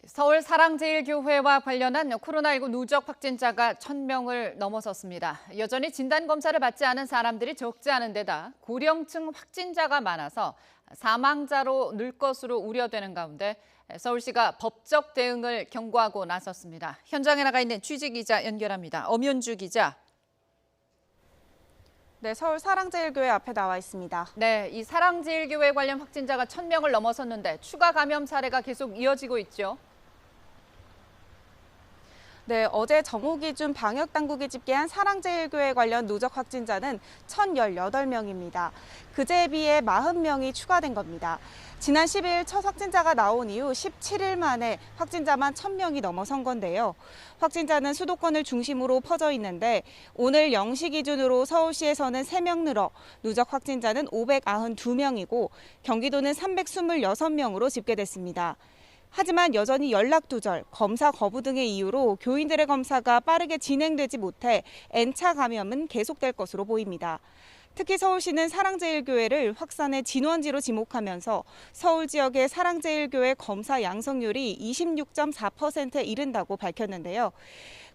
서울 사랑제일교회와 관련한 코로나19 누적 확진자가 1,000명을 넘어섰습니다. 여전히 진단검사를 받지 않은 사람들이 적지 않은 데다 고령층 확진자가 많아서 사망자로 늘 것으로 우려되는 가운데 서울시가 법적 대응을 경고하고 나섰습니다. 현장에 나가 있는 취재기자 연결합니다. 엄윤주 기자. 네, 서울 사랑제일교회 앞에 나와 있습니다. 네, 이 사랑제일교회 관련 확진자가 1,000명을 넘어섰는데 추가 감염 사례가 계속 이어지고 있죠. 네, 어제 정오 기준 방역당국이 집계한 사랑제일교회 관련 누적 확진자는 1,018명입니다. 그제에 비해 40명이 추가된 겁니다. 지난 10일 첫 확진자가 나온 이후 17일 만에 확진자만 1,000명이 넘어선 건데요. 확진자는 수도권을 중심으로 퍼져 있는데 오늘 0시 기준으로 서울시에서는 3명 늘어 누적 확진자는 592명이고 경기도는 326명으로 집계됐습니다. 하지만 여전히 연락 두절, 검사 거부 등의 이유로 교인들의 검사가 빠르게 진행되지 못해 N차 감염은 계속될 것으로 보입니다. 특히 서울시는 사랑제일교회를 확산의 진원지로 지목하면서 서울 지역의 사랑제일교회 검사 양성률이 26.4%에 이른다고 밝혔는데요.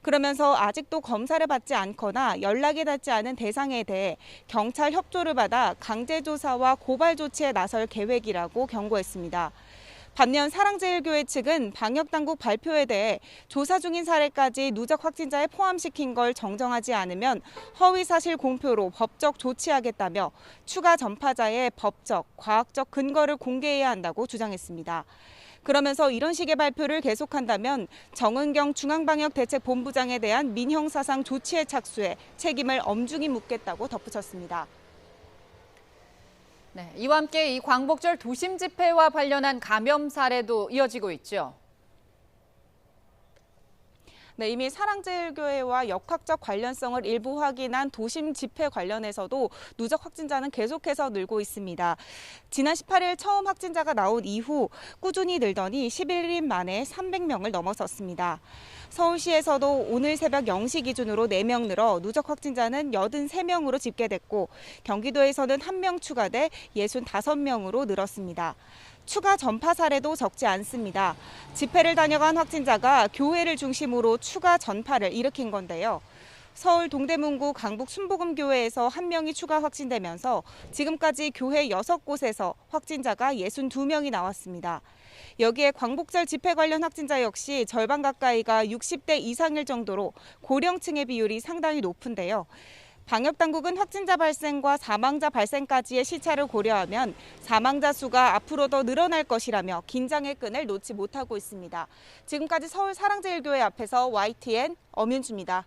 그러면서 아직도 검사를 받지 않거나 연락이 닿지 않은 대상에 대해 경찰 협조를 받아 강제조사와 고발 조치에 나설 계획이라고 경고했습니다. 반면 사랑제일교회 측은 방역당국 발표에 대해 조사 중인 사례까지 누적 확진자에 포함시킨 걸 정정하지 않으면 허위사실 공표로 법적 조치하겠다며 추가 전파자의 법적, 과학적 근거를 공개해야 한다고 주장했습니다. 그러면서 이런 식의 발표를 계속한다면 정은경 중앙방역대책본부장에 대한 민형사상 조치에 착수해 책임을 엄중히 묻겠다고 덧붙였습니다. 네, 이와 함께 이 광복절 도심 집회와 관련한 감염 사례도 이어지고 있죠. 네, 이미 사랑제일교회와 역학적 관련성을 일부 확인한 도심 집회 관련해서도 누적 확진자는 계속해서 늘고 있습니다. 지난 18일 처음 확진자가 나온 이후 꾸준히 늘더니 11일 만에 300명을 넘어섰습니다. 서울시에서도 오늘 새벽 0시 기준으로 4명 늘어 누적 확진자는 83명으로 집계됐고 경기도에서는 1명 추가돼 65명으로 늘었습니다. 추가 전파 사례도 적지 않습니다. 집회를 다녀간 확진자가 교회를 중심으로 추가 전파를 일으킨 건데요. 서울 동대문구 강북 순복음교회에서 1명이 추가 확진되면서 지금까지 교회 6곳에서 확진자가 62명이 나왔습니다. 여기에 광복절 집회 관련 확진자 역시 절반 가까이가 60대 이상일 정도로 고령층의 비율이 상당히 높은데요. 방역당국은 확진자 발생과 사망자 발생까지의 시차를 고려하면 사망자 수가 앞으로 더 늘어날 것이라며 긴장의 끈을 놓지 못하고 있습니다. 지금까지 서울 사랑제일교회 앞에서 YTN 엄윤주입니다.